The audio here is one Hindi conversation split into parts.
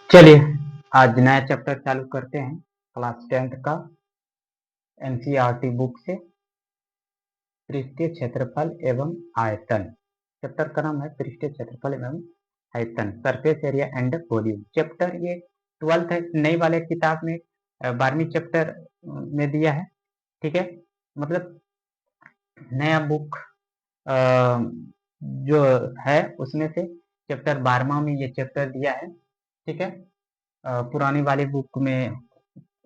चलिए आज नया चैप्टर चालू करते हैं क्लास 10th का एनसीईआरटी बुक से पृष्ठीय क्षेत्रफल एवं आयतन। चैप्टर का नाम है पृष्ठीय क्षेत्रफल एवं आयतन, surface area and volume. Chapter ये 12th है, नई वाले किताब में 12वीं चैप्टर में दिया है। ठीक है, मतलब नया बुक जो है उसमें से चैप्टर 12वां में ये चैप्टर दिया है। ठीक है, पुरानी वाली बुक में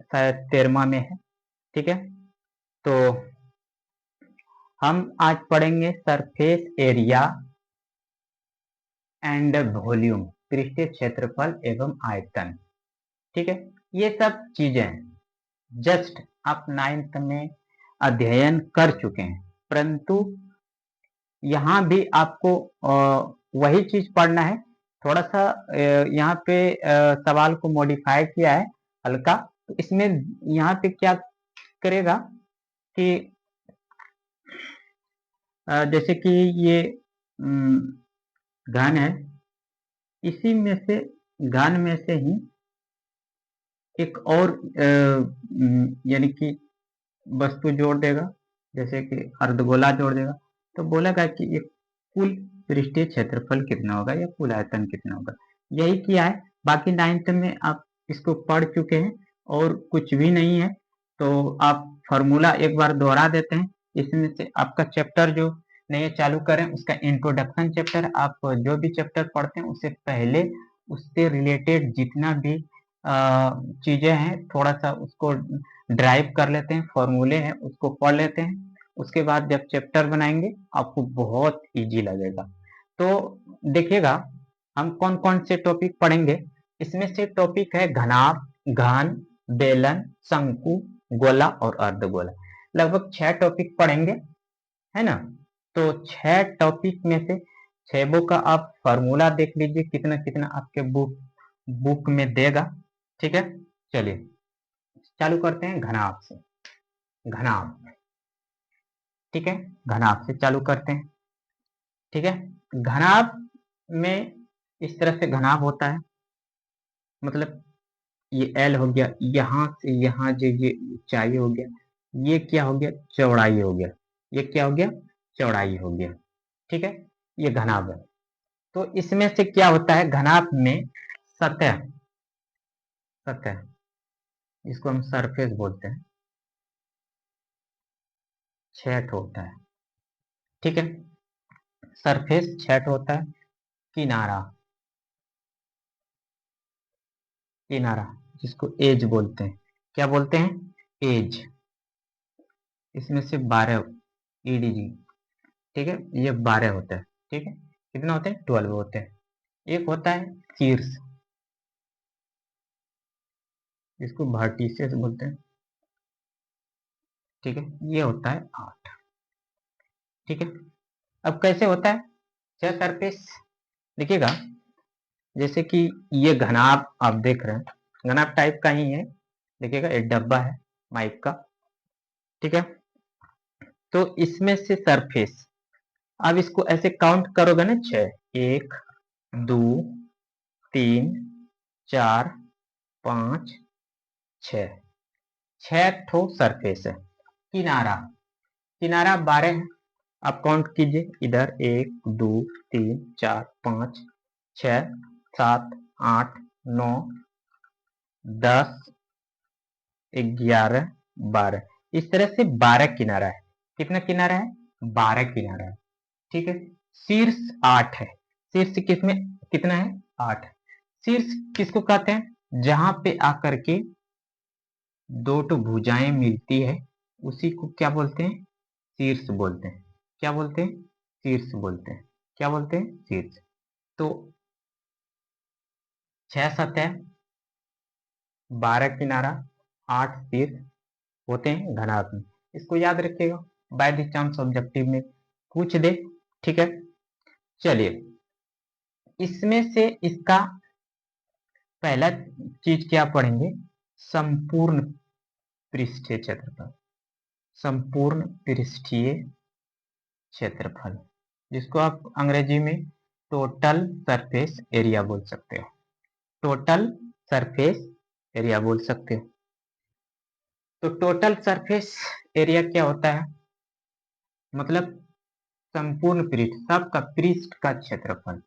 शायद 13वां में है। ठीक है, तो हम आज पढ़ेंगे सरफेस एरिया एंड वॉल्यूम, पृष्ठीय क्षेत्रफल एवं आयतन। ठीक है, ये सब चीजें जस्ट आप 9th में अध्ययन कर चुके हैं, परंतु यहाँ भी आपको वही चीज पढ़ना है। थोड़ा सा यहाँ पे सवाल को मॉडिफाई किया है हल्का। तो इसमें यहाँ पे क्या करेगा कि जैसे कि ये घन है, इसी में से घन में से ही एक और यानी कि वस्तु जोड़ देगा, जैसे कि अर्धगोला जोड़ देगा। तो बोलेगा कि ये कुल पृष्ठीय क्षेत्रफल कितना होगा या कुल आयतन कितना होगा। यही किया है, बाकी 9th में आप इसको पढ़ चुके हैं और कुछ भी नहीं है। तो आप फॉर्मूला एक बार दोहरा देते हैं। इसमें से आपका चैप्टर जो नए चालू करें उसका इंट्रोडक्शन चैप्टर, आप जो भी चैप्टर पढ़ते हैं उससे पहले उससे रिलेटेड जितना भी चीजें हैं थोड़ा सा उसको ड्राइव कर लेते हैं, फॉर्मूले हैं उसको पढ़ लेते हैं। उसके बाद जब चैप्टर बनाएंगे आपको बहुत इजी लगेगा। तो देखिएगा हम कौन कौन से टॉपिक पढ़ेंगे। इसमें से टॉपिक है घनाभ, घन, बेलन, शंकु, गोला और अर्धगोला। लगभग 6 टॉपिक पढ़ेंगे, है ना। तो 6 टॉपिक में से 6 का आप फॉर्मूला देख लीजिए कितना कितना आपके बुक में देगा। ठीक है, चलिए चालू करते हैं घनाभ से। घनाभ, ठीक है, घनाभ से चालू करते हैं। ठीक है, घनाभ में इस तरह से घनाभ होता है, मतलब ये एल हो गया, यहां से यहां जो ये ऊंचाई हो गया, ये क्या हो गया, चौड़ाई हो गया। ये क्या हो गया, चौड़ाई हो गया। ठीक है, ये घनाभ है। तो इसमें से क्या होता है, घनाभ में सतह, सतह जिसको हम सरफेस बोलते हैं, 6 होता है। ठीक है, सरफेस 6 होता है। किनारा, किनारा जिसको एज बोलते हैं, क्या बोलते हैं, एज। इसमें से 12 ईडीजी। ठीक है, ये 12 होता है। ठीक है, कितना होते हैं, 12 होते हैं। एक होता है शीर्ष, जिसको वर्टिसेस बोलते हैं। ठीक है, ये होता है 8। ठीक है, अब कैसे होता है, छह सरफेस देखिएगा। जैसे कि ये घनाभ आप देख रहे हैं, घनाभ टाइप का ही है। देखिएगा एक डब्बा है माइक का। ठीक है, तो इसमें से सरफेस, अब इसको ऐसे काउंट करोगे ना, 6, 1 2 3 4 5 6, 6 ठो सरफेस है। किनारा, किनारा 12 है। आप काउंट कीजिए, इधर 1 2 3 4 5 6 7 8 9 10 11 12, इस तरह से 12 किनारा है। कितना किनारा है, 12 किनारा है। ठीक है, शीर्ष 8 है। शीर्ष किसमें कितना है, 8। शीर्ष किसको कहते हैं, जहां पे आकर के दो तो भुजाएं मिलती है, उसी को क्या बोलते हैं, शीर्ष बोलते हैं। क्या बोलते हैं, शीर्ष बोलते हैं। क्या बोलते हैं, शीर्ष। तो 6 सतह, 12 किनारा, 8 शीर्ष होते हैं घनाभ में। इसको याद रखिएगा, बाय द चांस ऑब्जेक्टिव में पूछ दे। ठीक है, चलिए इसमें से इसका पहला चीज क्या पढ़ेंगे, संपूर्ण पृष्ठीय क्षेत्रफल। संपूर्ण पृष्ठीय क्षेत्रफल, जिसको आप अंग्रेजी में टोटल सरफेस एरिया बोल सकते हो। टोटल सरफेस एरिया बोल सकते हो। तो टोटल सरफेस एरिया क्या होता है, मतलब संपूर्ण पृष्ठ, सबका पृष्ठ का क्षेत्रफल,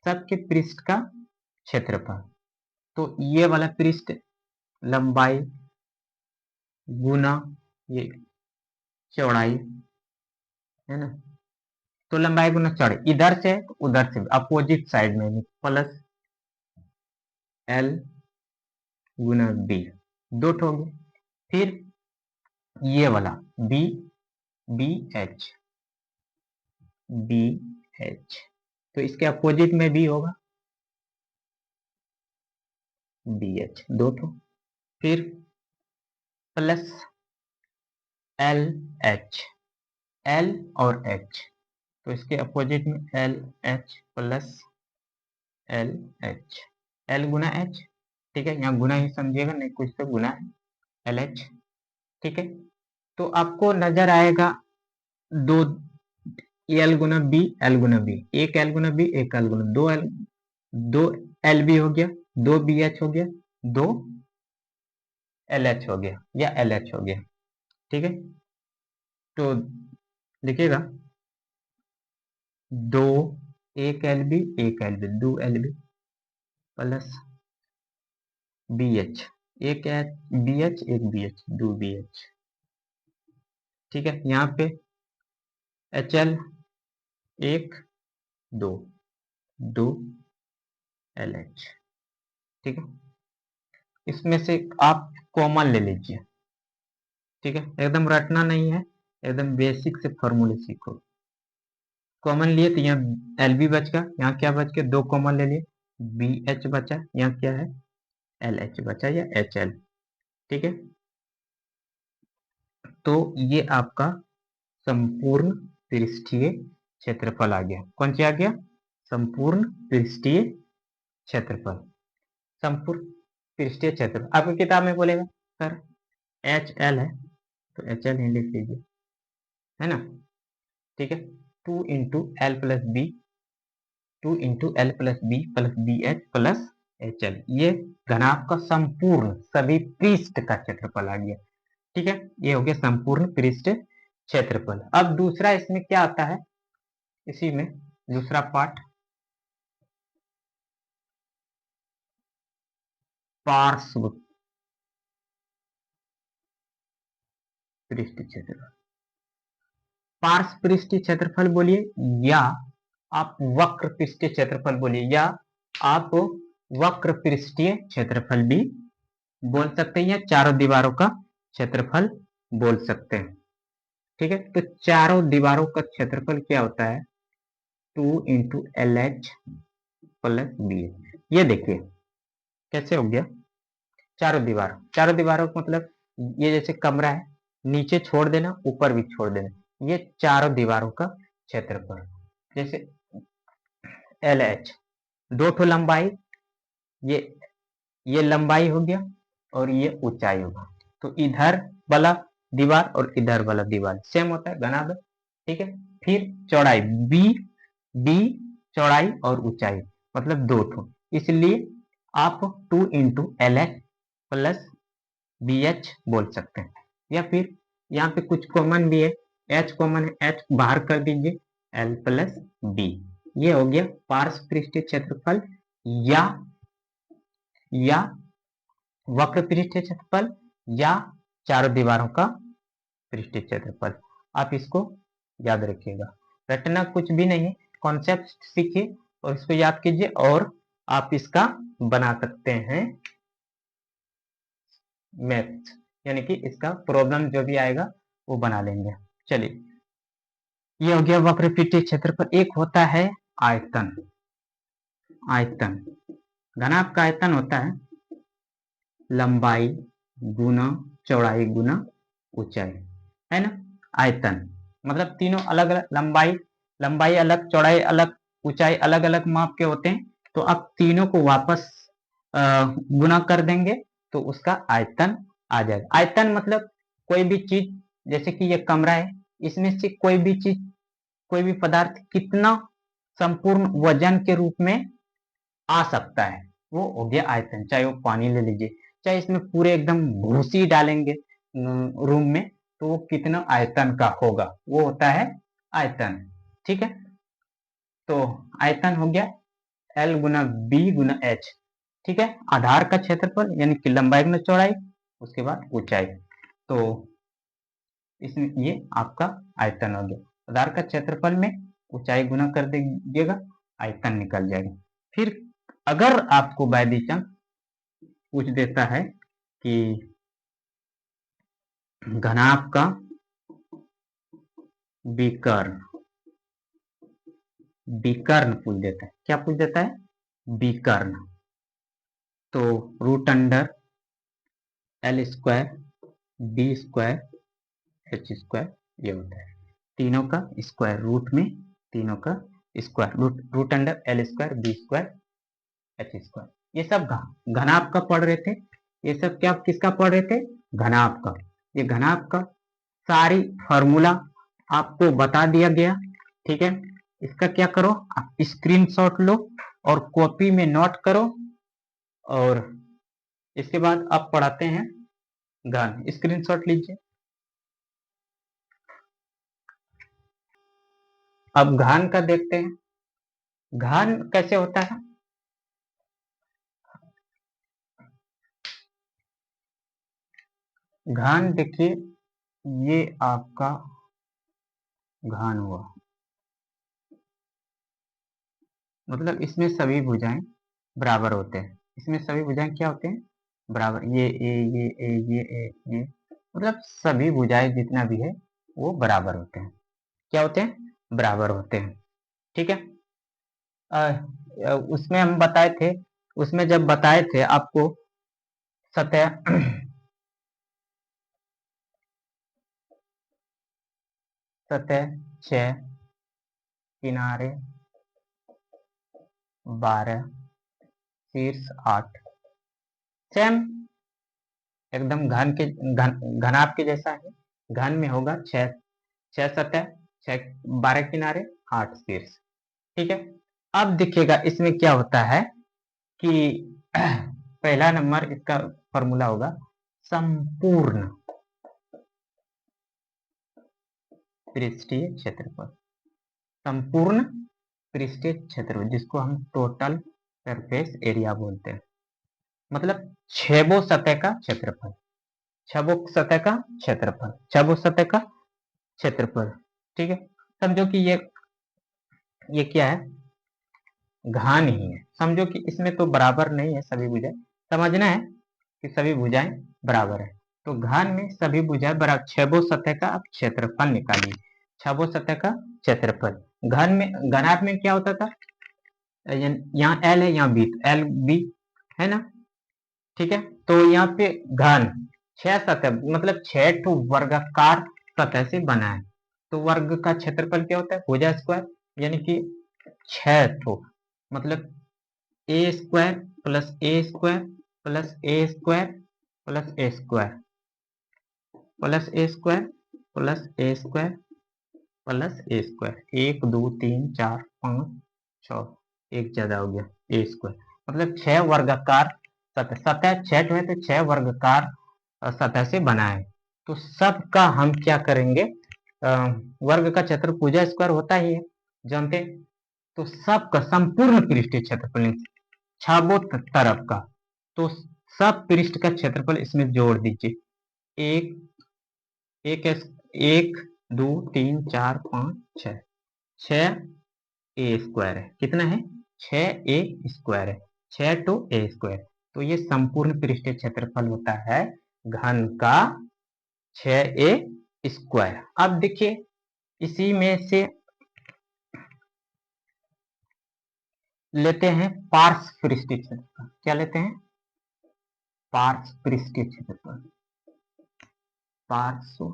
सबके पृष्ठ का क्षेत्रफल। तो ये वाला पृष्ठ लंबाई गुना ये चौड़ाई है ना, तो लंबाई गुना चौड़ाई, इधर से उधर से अपोजिट साइड में प्लस एल गुना बी, दो ठो हो गए। फिर ये वाला B B H B H, तो इसके अपोजिट में भी होगा बी एच, दो ठो। फिर प्लस एल एच, एल और एच, तो इसके अपोजिट में l H plus l h, l गुना एच, ठीक है, यहाँ गुना ही समझिएगा, नहीं कुछ तो गुना है, एल एच, ठीक है। तो आपको नजर आएगा दो एल गुना बी, एल गुना बी, एक एल गुना बी, एक एल गुना, दो एल बी हो गया, दो बी एच हो गया, दो एल एच हो गया या एल एच हो गया, ठीक है। तो लिखिएगा दो, एक एल बी, एक एल बी, दो L B plus B H, एक बी एच, एक बी एच, दो बी एच, ठीक है। यहाँ पे एच एल एक, दो, दो एल एच, ठीक है। इसमें से आप कॉमन ले लीजिए, ठीक है, एकदम रटना नहीं है, एकदम बेसिक से फॉर्मूले सीखो। कॉमन लिए तो यहाँ एल बी बच गया, यहाँ क्या बच गया, दो कॉमन ले लिए, बी एच बचा, यहाँ क्या है एल एच बचा या एच एल, ठीक है। तो ये आपका संपूर्ण पृष्ठीय क्षेत्रफल आ गया। कौन सी आ गया, संपूर्ण पृष्ठीय क्षेत्रफल, संपूर्ण पृष्ठीय क्षेत्रफल। आपकी किताब में बोलेगा सर एच एल है, तो एच एल ही लिख लीजिए, है ना, ठीक है। Two into L plus B, two into L plus B H plus H L, ये घनाभ का संपूर्ण सभी पृष्ठ का क्षेत्रफल आ गया, ठीक है। ये हो गया संपूर्ण पृष्ठ क्षेत्रफल। अब दूसरा इसमें क्या आता है, इसी में दूसरा पार्ट पार्श्व पृष्ठ क्षेत्रफल। पार्श्व पृष्ठीय क्षेत्रफल बोलिए, या आप वक्र पृष्ठीय क्षेत्रफल बोलिए, या आप वक्र पृष्ठीय क्षेत्रफल भी बोल सकते हैं, या चारों दीवारों का क्षेत्रफल बोल सकते हैं, ठीक है। तो चारों दीवारों का क्षेत्रफल क्या होता है, two into L H plus B H. ये देखिए कैसे हो गया, चारों दीवारों का मतलब ये जैसे कमरा है, नीचे छोड़ देना ऊपर भी छोड़ देना, ये चारों दीवारों का क्षेत्रफल। जैसे एल एच, दो ठो लंबाई, ये ये लंबाई हो गया और ये ऊंचाई होगा, तो इधर वाला दीवार और इधर वाला दीवार सेम होता है घनाभ, ठीक है। फिर चौड़ाई बी, बी चौड़ाई और ऊंचाई मतलब दो ठो, इसलिए आप two into L H plus B H बोल सकते हैं। या फिर यहाँ पे कुछ कॉमन भी है, एच कॉमन है, एच बाहर कर दीजिए, एल प्लस बी, ये हो गया पार्श्व पृष्ठीय क्षेत्रफल या वक्र पृष्ठीय क्षेत्रफल या चारों दीवारों का पृष्ठीय क्षेत्रफल। आप इसको याद रखिएगा, रटना कुछ भी नहीं है, कॉन्सेप्ट सीखिए और इसको याद कीजिए, और आप इसका बना सकते हैं मैथ, यानी कि इसका प्रॉब्लम जो भी आएगा वो बना लेंगे। चलिए, ये हो गया वक्र पृष्ठीय क्षेत्रफल। एक होता है आयतन, आयतन घनाभ का आयतन होता है लंबाई गुना चौड़ाई गुना ऊंचाई, है ना। आयतन मतलब तीनों अलग अलग, लंबाई अलग, चौड़ाई अलग, ऊंचाई अलग अलग माप के होते हैं, तो आप तीनों को वापस गुना कर देंगे तो उसका आयतन आ जाएगा। आयतन मतलब कोई भी चीज, जैसे कि ये कमरा है, इसमें से कोई भी चीज, कोई भी पदार्थ कितना संपूर्ण वजन के रूप में आ सकता है, वो हो गया आयतन। चाहे वो पानी ले लीजिए, चाहे इसमें पूरे एकदम भूसी डालेंगे रूम में, तो वो कितना आयतन का होगा, वो होता है आयतन। ठीक है, तो आयतन हो गया L गुना B गुना H। ठीक है, आधार का क्षेत्रफल यानी कि लंबाई गुना चौड़ाई, उसके बाद ऊंचाई, तो इसमें ये आपका आयतन हो गया। आधार का क्षेत्रफल में ऊंचाई गुना कर दीजिएगा, आयतन निकल जाएगा। फिर अगर आपको बाय द चांस पूछ देता है कि घनाभ का विकर्ण, विकर्ण पूछ देता है, क्या पूछ देता है, विकर्ण, तो root under L square B square H square ये होता है। तीनों का स्क्वायर रूट में, तीनों का square root under L square B square H square. ये सब घनाभ का पढ़ रहे थे, ये सब क्या किसका पढ़ रहे थे, घनाभ का। ये घनाभ का सारी फॉर्मूला आपको बता दिया गया। ठीक है, इसका क्या करो, आप स्क्रीनशॉट लो और कॉपी में नोट करो, और इसके बाद आप पढ़ाते हैं घन। स्क्रीनशॉट लीजिए। अब घन का देखते हैं, घन कैसे होता है। घन देखिए, ये आपका घन हुआ, मतलब इसमें सभी भुजाएं बराबर होते हैं। इसमें सभी भुजाएं क्या होते हैं, बराबर। ये ये मतलब सभी भुजाएं जितना भी है वो बराबर होते हैं। क्या होते हैं, बराबर होते हैं। ठीक है, उसमें हम बताए थे, उसमें जब बताए थे आपको सतह सतह 6, किनारे 12, शीर्ष 8, सेम एकदम घन के घनाभ के जैसा है। घन में होगा 6 6 सतह, 6 12 किनारे, 8 शीर्ष। ठीक है, अब देखिएगा इसमें क्या होता है कि पहला नंबर इसका फॉर्मूला होगा संपूर्ण पृष्ठीय क्षेत्रफल। संपूर्ण पृष्ठीय क्षेत्रफल जिसको हम टोटल सरफेस एरिया बोलते हैं, मतलब छेबो सतह का क्षेत्रफल, छबो सतह का क्षेत्रफल, छबो सतह का क्षेत्रफल। ठीक है, समझो कि ये क्या है, घन ही है। समझो कि इसमें तो बराबर नहीं है सभी भुजाएं, समझना है कि सभी भुजाएं बराबर है। तो घन में सभी भुजाएं बराबर, छबो सतह का आप क्षेत्रफल निकालिए, छबो सतह का क्षेत्रफल। घन में, घनाभ में क्या होता था, यहाँ L है, यहाँ B, तो L B है ना। ठीक है, तो यहाँ पे घन 6 सतह मतलब 6 ठो वर्गाकार सतह से बना है, तो वर्ग का क्षेत्रफल क्या होता है, भुजा स्क्वायर, यानी कि 6 ठो मतलब ए स्क्वायर प्लस ए स्क्वायर प्लस ए स्क्वायर प्लस ए स्क्वायर प्लस ए स्क्वायर प्लस ए स्क्वायर प्लस ए स्क्वायर, 1 2 3 4 5 6, एक ज्यादा हो गया, ए स्क्वायर, मतलब 6 वर्गाकार सतह, सतह 6 है तो 6 वर्गाकार सतह से बना है। तो सबका हम क्या करेंगे, वर्ग का क्षेत्र भुजा स्क्वायर होता ही है, जानते हैं। तो सबका संपूर्ण पृष्ठीय क्षेत्रफल छाबो तरफ का, तो सब पृष्ठ का क्षेत्रफल इसमें जोड़ दीजिए। एक एक एक 2 3 4 5 6, 6 ए स्क्वायर है, कितना है, 6 ए स्क्वायर है, 6 टू ए स्क्वायर। तो ये संपूर्ण पृष्ठीय क्षेत्रफल होता है घन का 6 ए स्क्वायर। अब देखिए इसी में से लेते हैं पार्श्व पृष्ठीय क्षेत्रफल। क्या लेते हैं, पार्श्व पृष्ठीय क्षेत्रफल, पार्श्व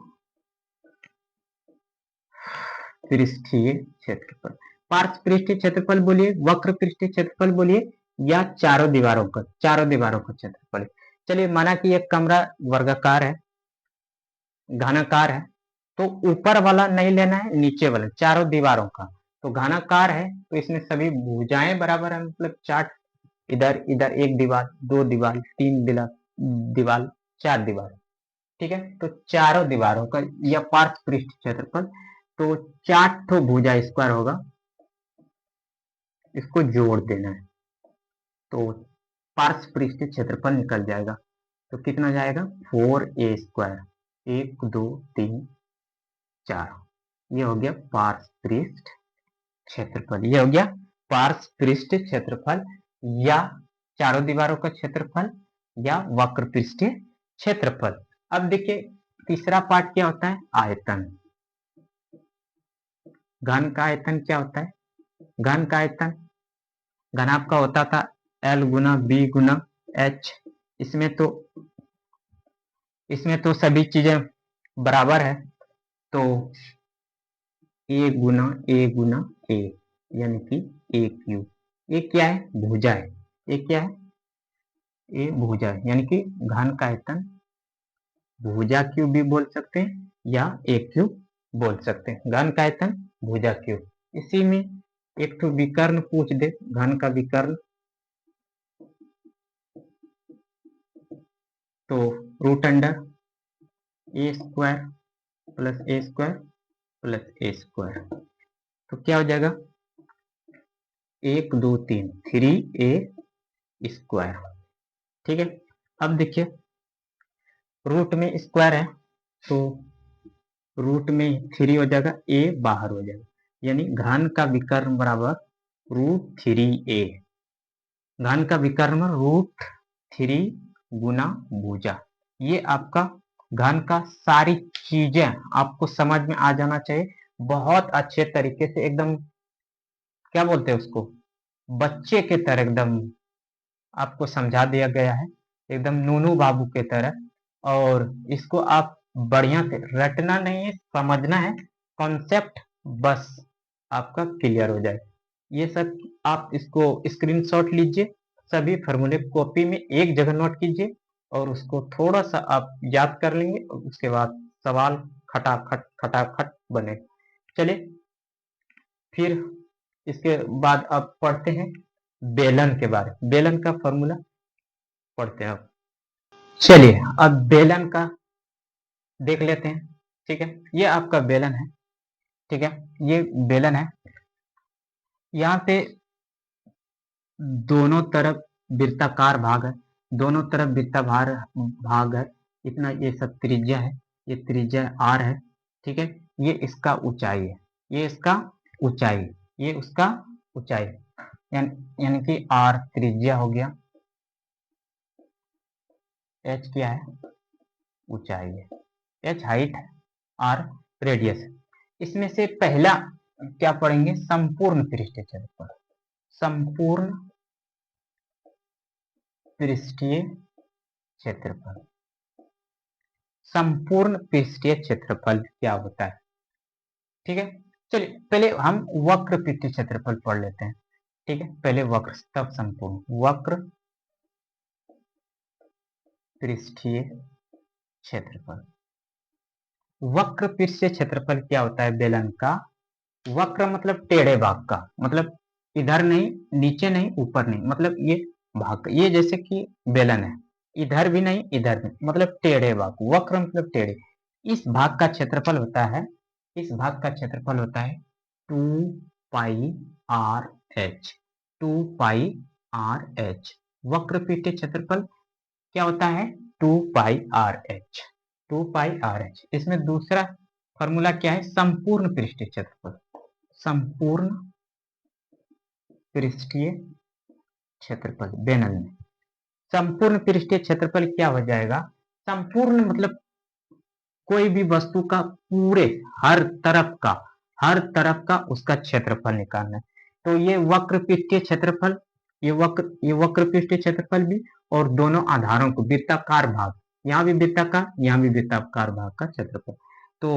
पृष्ठीय क्षेत्रफल। पार्श्व पृष्ठीय क्षेत्रफल बोलिए, वक्र पृष्ठीय क्षेत्रफल बोलिए, या चारों दीवारों का क्षेत्रफल। चलिए माना कि एक कमरा वर्गाकार है, घनाकार है, तो ऊपर वाला नहीं लेना है, नीचे वाला, चारों दीवारों का। तो घनाकार है तो इसमें सभी भुजाएं बराबर है, मतलब 4 इधर इधर एक दीवार, दो दीवार, तीन दीवार, चार दीवार, ठीक है। तो चारों दीवारों का यह पार्श्व पृष्ठ क्षेत्रफल, तो 4 ठो भुजा स्क्वायर होगा, इसको जोड़ देना है तो पार्श्व पृष्ठ क्षेत्रफल निकल जाएगा। तो कितना जाएगा 4a स्क्वायर, 1 2 3 4, ये हो गया पार्श्व पृष्ठ क्षेत्रफल। ये हो गया पार्श्व पृष्ठ क्षेत्रफल, या चारों दीवारों का क्षेत्रफल, या वक्र पृष्ठीय क्षेत्रफल। अब देखिए तीसरा पार्ट क्या होता है, आयतन। घन का आयतन क्या होता है, घन का आयतन, घन आपका होता था L गुना B गुना H। इसमें तो सभी चीजें बराबर है, तो A गुना A, यानी कि A क्यूब। ये क्या है, भुजा है। ये क्या है, ये भुजा है, यानी कि घन का आयतन भुजा क्यूब भी बोल सकते हैं या A क्यूब बोल सकते हैं। घन का आयतन भुजा क्यूब। इसी में एक तो विकर्ण पूछ दे, घन का विकर्ण, तो रूट अंडर ए स्क्वायर प्लस ए स्क्वायर प्लस ए स्क्वायर, तो क्या हो जाएगा 1 2 3 3a स्क्वायर, ठीक है। अब देखिए रूट में स्क्वायर है, तो रूट में 3 हो जाएगा, a बाहर हो जाएगा, यानी घन का विकर्ण बराबर √3a। घन का विकर्ण √3 गुना भुजा। ये आपका घन का सारी चीजें आपको समझ में आ जाना चाहिए, बहुत अच्छे तरीके से, एकदम क्या बोलते हैं उसको, बच्चे के तरह एकदम आपको समझा दिया गया है, एकदम नूनू बाबू के तरह। और इसको आप बढ़िया से रटना नहीं है, समझना है, कॉन्सेप्ट बस आपका क्लियर हो जाए। ये सब आप इसको स्क्रीनशॉट लीजिए, सभी फॉर्मूले कॉपी में एक जगह नोट कीजिए, और उसको थोड़ा सा आप याद कर लेंगे, और उसके बाद सवाल खटाखट खटाखट बने। चलिए फिर इसके बाद आप पढ़ते हैं बेलन के बारे में, बेलन का फॉर्मूला पढ़ते हैं अब। चलिए अब बेलन का देख लेते हैं, ठीक है। ये आपका बेलन है, ठीक है, ये बेलन है। यहाँ पे दोनों तरफ वृत्ताकार भाग है, दोनों तरफ वृत्ताकार भाग है, इतना ये सब त्रिज्या है, ये त्रिज्या r है, ठीक है। ये इसका ऊंचाई है, ये इसका ऊंचाई, ये उसका ऊंचाई, यानी कि r त्रिज्या हो गया, h क्या है, ऊंचाई है, h हाइट है, r रेडियस है। इसमें से पहला क्या पढ़ेंगे, संपूर्ण पृष्ठीय क्षेत्रफल। संपूर्ण पृष्ठीय क्षेत्रफल, संपूर्ण पृष्ठीय क्षेत्रफल क्या होता है, ठीक है। चलिए पहले हम वक्र पृष्ठीय क्षेत्रफल पढ़ लेते हैं, ठीक है। पहले वक्र तब संपूर्ण। वक्र पृष्ठीय क्षेत्रफल, वक्र पृष्ठीय क्षेत्रफल क्या होता है बेलन का, वक्र मतलब टेढ़े भाग का, मतलब इधर नहीं, नीचे नहीं, ऊपर नहीं, मतलब ये भाग, ये जैसे कि बेलन है, इधर भी नहीं इधर नहीं, मतलब टेढ़े भाग, वक्र मतलब टेढ़े। इस भाग का क्षेत्रफल होता है, इस भाग का क्षेत्रफल होता है 2πr/h, 2πr/h। वक्र पृष्ठीय क्षेत्रफल क्या होता है 2πr/h, 2πr/h। इसमें दूसरा फॉर्मूला क्या है, संपूर्ण पृष्ठीय क्षेत्रफल, संपूर्ण पृष्ठीय क्षेत्रफल बेलन में। संपूर्ण पृष्ठीय क्षेत्रफल क्या हो जाएगा, संपूर्ण मतलब कोई भी वस्तु का पूरे हर तरफ का उसका क्षेत्रफल निकालना है। तो ये वक्र पृष्ठीय क्षेत्रफल, ये वक्र पृष्ठीय क्षेत्रफल भी, और दोनों आधारों को वृत्ताकार भाग, यहाँ भी वृत्ताकार, यहाँ भी वृत्ताकार भाग का क्षेत्रफल, तो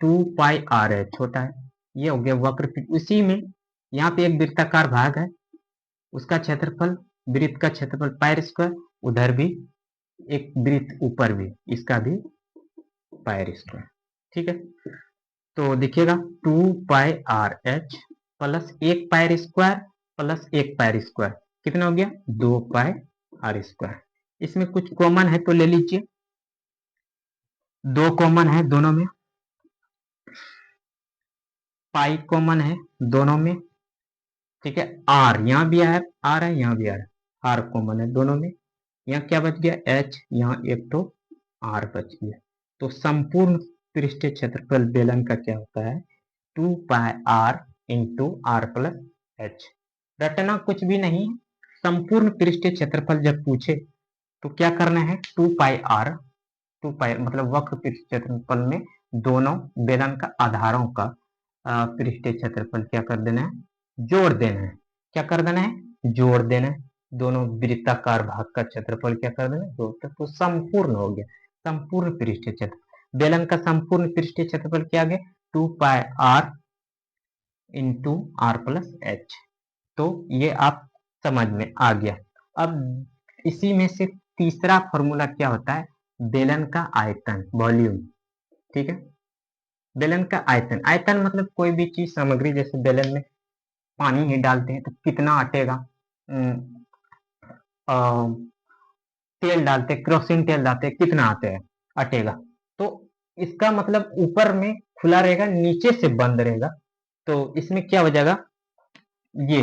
2πr/h होता है। ये हो गया वक्र पृष्ठ। उसी में यहाँ पे एक वृत्ताकार भाग है, उसका क्षेत्रफल, वृत्त का क्षेत्रफल पायर स्क्वायर, उधर भी एक वृत्त ऊपर भी, इसका भी पायर स्क्वायर, ठीक है। तो देखिएगा 2πr/h प्लस एक पायर स्क्वायर प्लस एक पायर स्क्वायर, कितना हो गया 2 पाई आर स्क्वायर। इसमें कुछ कॉमन है तो ले लीजिए, 2 कॉमन है दोनों में, पाई कॉमन है दोनों में, ठीक है। आर यहाँ भी है, आर है यहाँ भी आर कॉमन है दोनों में। यहाँ क्या बच गया एच, यहाँ एक तो आर बच गया। तो संपूर्ण पृष्ठीय क्षेत्रफल बेलन का क्या होता है 2 pi r into r plus h. रटना कुछ भी नहीं, संपूर्ण पृष्ठीय क्षेत्रफल जब पूछे तो क्या करना है 2 पाई आर, 2 पाई मतलब वक्र पृष्ठीय क्षेत्रफल में दोनों बेलन का आधारों का पृष्ठीय क्षेत्रफल क्या कर देना है जोड़ देना है। क्या कर देना है जोड़ देना है। दोनों वृत्ताकार भाग का क्षेत्रफल क्या कर देना है जोड़ते, तो संपूर्ण हो गया संपूर्ण पृष्ठीय क्षेत्र। बेलन का संपूर्ण पृष्ठीय क्षेत्रफल क्या आ गया 2 pi r into r plus h. तो ये आप समझ में आ गया। अब इसी में से तीसरा फॉर्मूला क्या होता है बेलन का आयतन वॉल्यूम, ठीक है। बेलन का आयतन, आयतन मतलब कोई भी चीज सामग्री, जैसे बेलन में पानी ही डालते हैं तो कितना अटेगा, तेल डालते केरोसिन तेल डालते कितना आते हैं अटेगा। तो इसका मतलब ऊपर में खुला रहेगा नीचे से बंद रहेगा। तो इसमें क्या हो जाएगा ये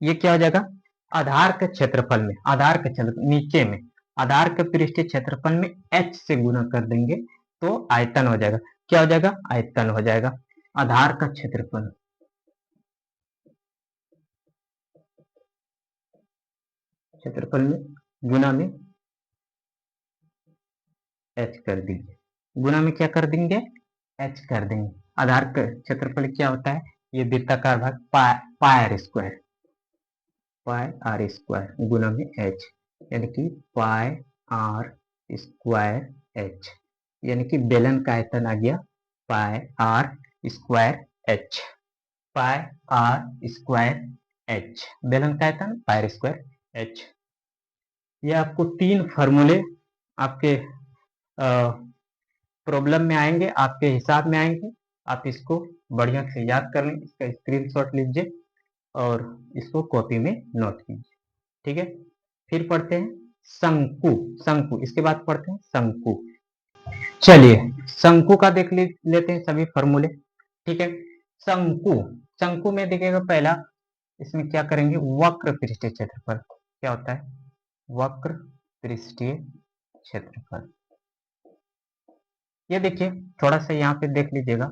ये क्या हो जाएगा आधार के क्षेत्रफल में, आधार के क्षेत्र नीचे में आधार के पृष्ठीय क्षेत्रफल में h से गुना कर देंगे तो आयतन हो जाएगा। क्या हो जाएगा आयतन हो जाएगा आधार का क्षेत्रफल, क्षेत्रफल में गुना में h कर दीजिए, गुना में क्या कर देंगे h कर देंगे। आधार का क्षेत्रफल क्या होता है ये वृत्ताकार भाग pi r square, pi r square गुना में h, यानी कि पाई आर स्क्वायर एच, यानी कि बेलन का आयतन आ गया pi r square h, pi r square h, बेलन का आयतन पाई आर स्क्वायर एच। ये आपको 3 फार्मूले आपके प्रॉब्लम में आएंगे, आपके हिसाब में आएंगे। आप इसको बढ़िया से याद कर लें, इसका स्क्रीनशॉट लीजिए और इसको कॉपी में नोट कीजिए, ठीक है। फिर पढ़ते हैं शंकु, शंकु इसके बाद पढ़ते हैं शंकु। चलिए शंकु का देख लेते हैं सभी फॉर्मूले, ठीक है। शंकु, शंकु में देखिएगा पहला इसमें क्या करेंगे वक्र पृष्ठीय क्षेत्रफल, क्या होता है वक्र पृष्ठीय क्षेत्रफल। ये देखिए थोड़ा सा यहाँ पे देख लीजिएगा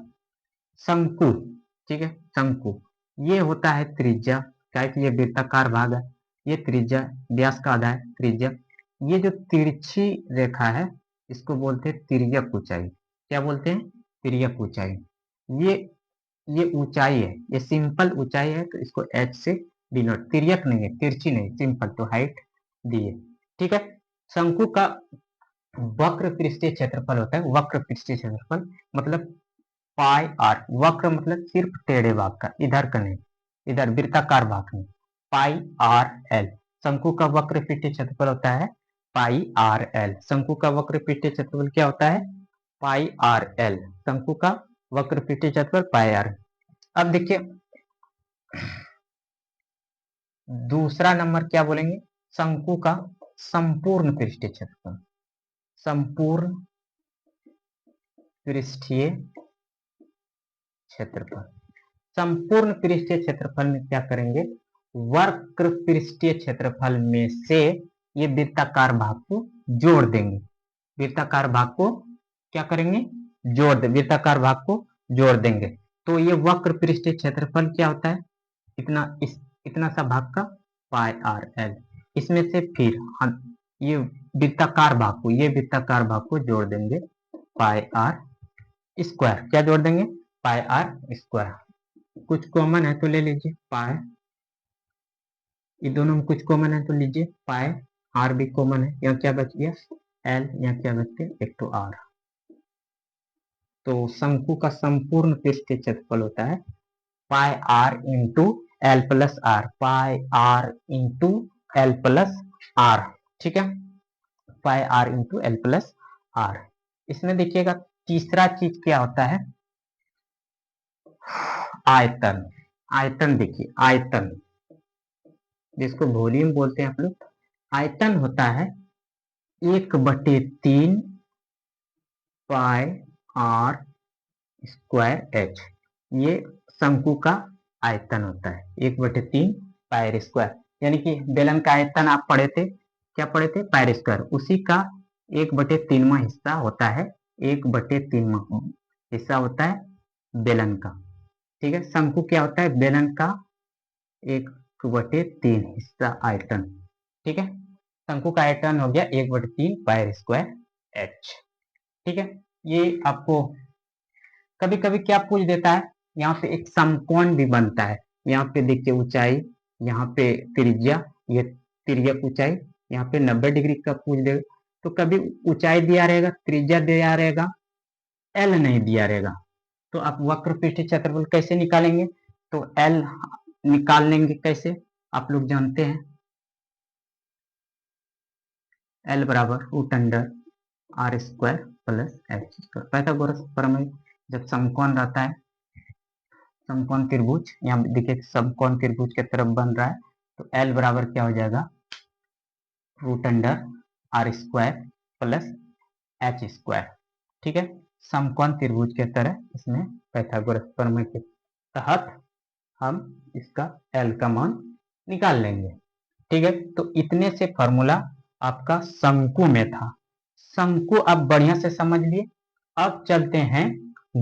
शंकु, ठीक है। शंकु ये होता है त्रिज्या, क्या है कि ये वृत्ताकार भाग है, ये त्रिज्या व्यास का आधा है त्रिज्या। ये जो तिरछी रेखा है इसको बोलते हैं तिर्यक ऊंचाई, क्या बोलते हैं तिर्यक ऊंचाई। ये ये ऊंचाई है, ये सिंपल ऊंचाई है तो इसको h से डिनोट, तिर्यक नहीं है तिरछी नहीं सिंपल, तो हाइट दिए, ठीक है। शंकु का वक्र पृष्ठीय क्षेत्रफल होता है, वक्र पृष्ठीय क्षेत्रफल मतलब पाई आर, वक्र मतलब सिर्फ टेढ़े भाग का, इधर का नहीं, इधर वृत्ताकार भाग नहीं, पाई आर एल। शंकु का वक्र पृष्ठीय क्षेत्रफल होता है पाई आर एल, शंकु का वक्र पृष्ठीय क्षेत्रफल क्या होता है पाई आर एल, शंकु का वक्र पृष्ठीय क्षेत्रफल पाई आर। अब देखिए दूसरा नंबर क्या बोलेंगे शंकु का संपूर्ण पृष्ठीय क्षेत्रफल, संपूर्ण पृष्ठीय क्षेत्रफल। संपूर्ण पृष्ठीय क्षेत्रफल में क्या करेंगे वक्र पृष्ठीय क्षेत्रफल में से ये वृत्ताकार भाग को जोड़ देंगे, वृत्ताकार भाग को क्या करेंगे जोड़ दे, वृत्ताकार भाग को जोड़ देंगे। तो ये वक्र पृष्ठीय क्षेत्रफल क्या होता है इतना सा भाग का पाई आर एल। इसमें से फिर हम ये वृत्ताकार भाग को, ये वृत्ताकार भाग को जोड़ देंगे पाई आर स्क्वायर, क्या जोड़ देंगे पाई आर स्क्वायर। कुछ कॉमन है तो ले लीजिए पाई, ये दोनों में कुछ कॉमन है तो लीजिए पाई, आर भी कॉमन है, यहाँ क्या बच गया एल, यहाँ क्या बच गया एक तो आर। तो शंकु का संपूर्ण पृष्ठीय क्षेत्रफल होता है pi r into L plus r, pi r into L plus r, ठीक है, pi r into L plus r. इसमें देखिएगा तीसरा चीज क्या होता है आयतन, आयतन देखिए आयतन, जिसको वॉल्यूम बोलते हैं आप लोग, आयतन होता है 1/3 पाई आर स्क्वायर एच। ये शंकु का आयतन होता है 1/3 पाई आर स्क्वायर, यानी कि बेलन का आयतन आप पढ़े थे, क्या पढ़े थे, पाई आर स्क्वायर, उसी का 1/3वां हिस्सा होता है, 1/3वां हिस्सा होता है बेलन का। ठीक है, शंकु क्या होता है, बेलन का 1/3 हिस्सा आयतन। ठीक है, शंकु का आयतन हो गया 1/3 पाई आर स्क्वायर एच। ठीक है, ये आपको कभी कभी क्या पूछ देता है, यहाँ पे एक समकोण भी बनता है, यहाँ पे देखिए ऊंचाई, यहाँ पे त्रिज्या, ये तिर्यक ऊंचाई, यहाँ पे 90 डिग्री का पूछ देगा, तो कभी ऊंचाई दिया रहेगा, त्रिज्या दिया रहेगा, एल नहीं दिया रहेगा, तो आप वक्र पृष्ठीय क्षेत्रफल कैसे निकालेंगे, तो एल निकाल लेंगे कैसे, आप लोग जानते हैं, एल बराबर root under are square plus H square, Pythagoras प्रमेय। जब समकोण रहता है, समकोण त्रिभुज, यहाँ देखिए समकोण त्रिभुज की तरफ बन रहा है, तो एल बराबर क्या हो जाएगा, root under are square plus H square. ठीक है, समकोण त्रिभुज के तरह इसमें पाइथागोरस प्रमेय के तहत हम इसका एल का मान निकाल लेंगे। ठीक है, तो इतने से फॉर्मूला आपका शंकु में था। शंकु अब बढ़िया से समझ लिए। अब चलते हैं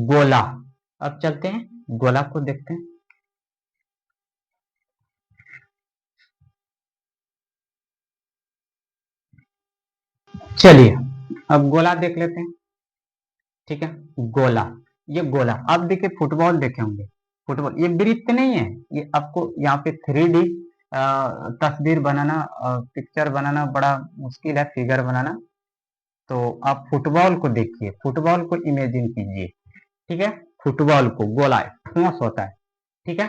गोला, अब चलते हैं गोला को देखते हैं। चलिए अब गोला देख लेते हैं। ठीक है, गोला, ये गोला, अब देखिए फुटबॉल देखे होंगे, फुटबॉल ये वृत्त नहीं है, ये आपको यहाँ पे 3D तस्वीर बनाना, पिक्चर बनाना बड़ा मुश्किल है, फिगर बनाना, तो आप फुटबॉल को देखिए, फुटबॉल को इमेजिन कीजिए। ठीक है, फुटबॉल को गोला ठोस होता है। ठीक है,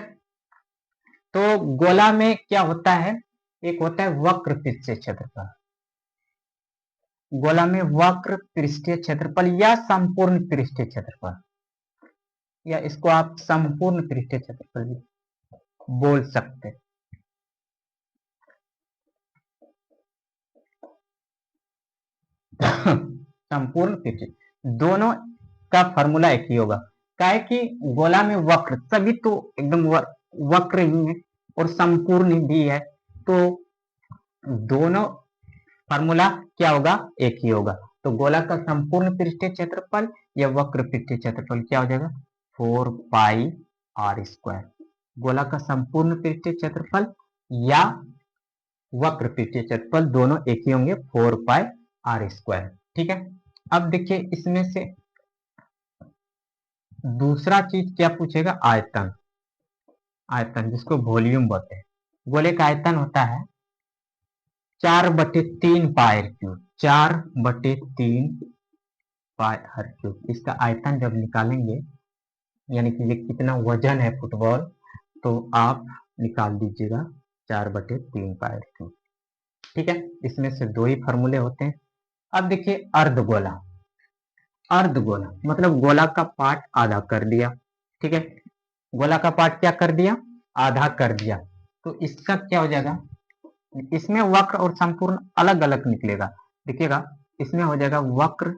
तो गोला में क्या होता है, एक होता है वक्र पृष्ठीय क्षेत्रफल, गोला में वक्र पृष्ठीय क्षेत्रफल या संपूर्ण पृष्ठीय क्षेत्रफल, या इसको आप संपूर्ण पृष्ठीय क्षेत्रफल भी बोल सकते हैं। संपूर्ण पृष्ठीय, दोनों का फॉर्मूला एक ही होगा, क्या है कि गोला में वक्र सभी तो एकदम वक्र ही है और संपूर्ण भी है, तो दोनों फॉर्मूला क्या होगा, एक ही होगा। तो गोला का संपूर्ण पृष्ठीय क्षेत्रफल या वक्र पृष्ठीय क्षेत्रफल क्या हो जाएगा, 4 पाई आर स्क्वायर। गोला का संपूर्ण पृष्ठीय क्षेत्रफल या वक्र पृष्ठीय क्षेत्रफल दोनों एक ही होंगे, 4 पाई आर स्क्वायर। ठीक है, अब देखिए इसमें से दूसरा चीज क्या पूछेगा, आयतन, आयतन जिसको वॉल्यूम बोलते हैं। गोले का आयतन होता है 4/3 pi cube, 4/3 pi r cube. इसका आयतन जब निकालेंगे, यानी कि ये कितना वजन है फुटबॉल, तो आप निकाल दीजिएगा 4/3 पाई आर क्यूब। ठीक है, इसमें से दो ही फॉर्मूले होते हैं। अब देखिए अर्धगोला, अर्धगोला मतलब गोला का पार्ट आधा कर दिया। ठीक है, गोला का पार्ट क्या कर दिया, आधा कर दिया, तो इसका क्या हो जाएगा, इसमें वक्र और संपूर्ण अलग अलग निकलेगा। देखिएगा इसमें हो जाएगा वक्र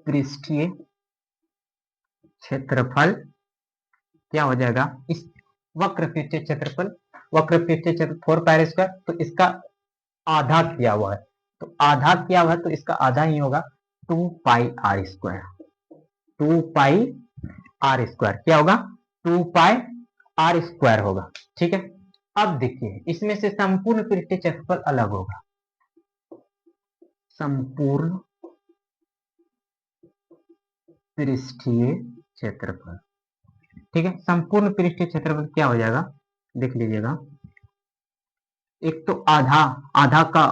पृष्ठीय क्षेत्रफल, क्या हो जाएगा, इस वक्र पृष्ठीय क्षेत्रफल, वक्र पृष्ठीय क्षेत्र 4 पाई स्क्वायर, तो इसका आधा किया हुआ है, तो आधा किया हुआ है तो इसका आधा ही होगा 2 pi r square, 2 pi r square क्या होगा, 2 पाई आर स्क्वायर होगा। ठीक है, अब देखिए इसमें से संपूर्ण पृष्ठीय क्षेत्रफल अलग होगा, संपूर्ण पृष्ठीय क्षेत्रफल। ठीक है, संपूर्ण पृष्ठीय क्षेत्रफल क्या हो जाएगा, देख लीजिएगा, एक तो आधा, आधा का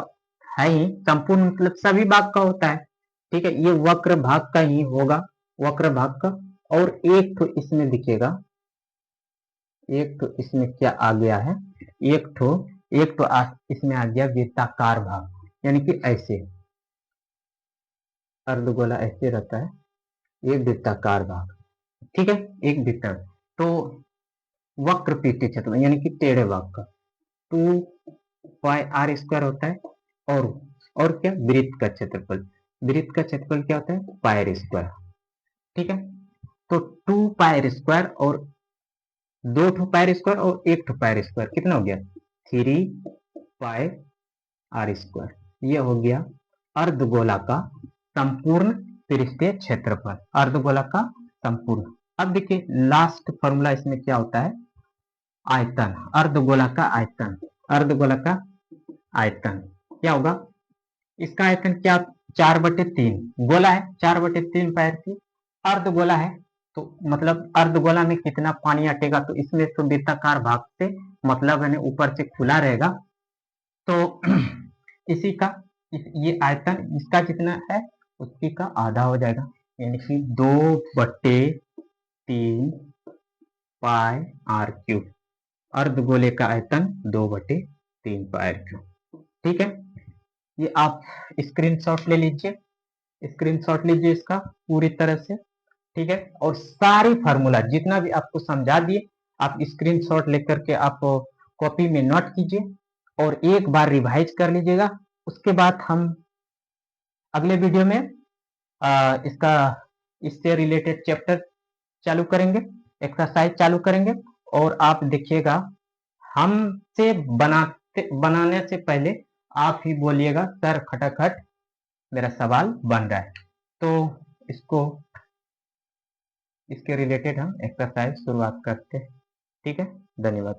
है ही, संपूर्ण मतलब सभी भाग का होता है। ठीक है, ये वक्र भाग का ही होगा, वक्र भाग का, और एक तो इसमें दिखेगा, एक तो इसमें क्या आ गया है, एक तो इसमें आ गया वृत्ताकार भाग, यानी कि ऐसे अर्धगोला ऐसे रहता है, ये वृत्ताकार भाग। ठीक है, एक वृत्त, तो वक्र पृष्ठीय क्षेत्रफल यानी कि टेढ़े भाग का, टू पाई आर स्क्वायर होता है, और क्या, वृत्त का क्षेत्रफल, वृत्त का क्षेत्रफल क्या होता है, पाई आर स्क्वायर। ठीक है, तो टू पाई आर स्क्वायर और दो ठो पाई आर स्क्वायर और एक ठो पाई आर स्क्वायर कितना हो गया, थ्री पाई आर स्क्वायर। ये हो गया अर्धगोला का संपूर्ण पृष्ठीय क्षेत्रफल, अर्धगोला का संपूर्ण। अब देखिए लास्ट फॉर्मूला इसमें क्या होता है, आयतन, अर्धगोला का आयतन, अर्धगोला का आयतन क्या होगा, इसका आयतन क्या, 4/3, गोला है 4/3 पैर की, अर्धगोला है तो मतलब अर्धगोला में कितना पानी अटेगा, तो इसमें तो वृत्ताकार भाग से मतलब है ऊपर से खुला रहेगा, तो इसी का ये आयतन इसका जितना है उसी का आधा हो जाएगा, यानी कि 2/3 पाई आर क्यूब, अर्धगोले का आयतन 2/3 पाई आर क्यूब। ठीक है, ये आप स्क्रीनशॉट ले लीजिए, स्क्रीनशॉट लीजिए इसका पूरी तरह से। ठीक है, और सारी फार्मूला जितना भी आपको समझा दिए आप स्क्रीनशॉट लेकर के आप कॉपी में नोट कीजिए और एक बार रिवाइज कर लीजिएगा। उसके बाद हम अगले वीडियो में इसका इससे रिलेटेड चैप्टर चालू करेंगे, एक्सरसाइज चालू करेंगे, और आप देखिएगा हमसे बनाने से पहले आप ही बोलिएगा सर खटाखट मेरा सवाल बन रहा है, तो इसको इसके रिलेटेड हम एक्सरसाइज शुरुआत करते हैं। ठीक है, धन्यवाद।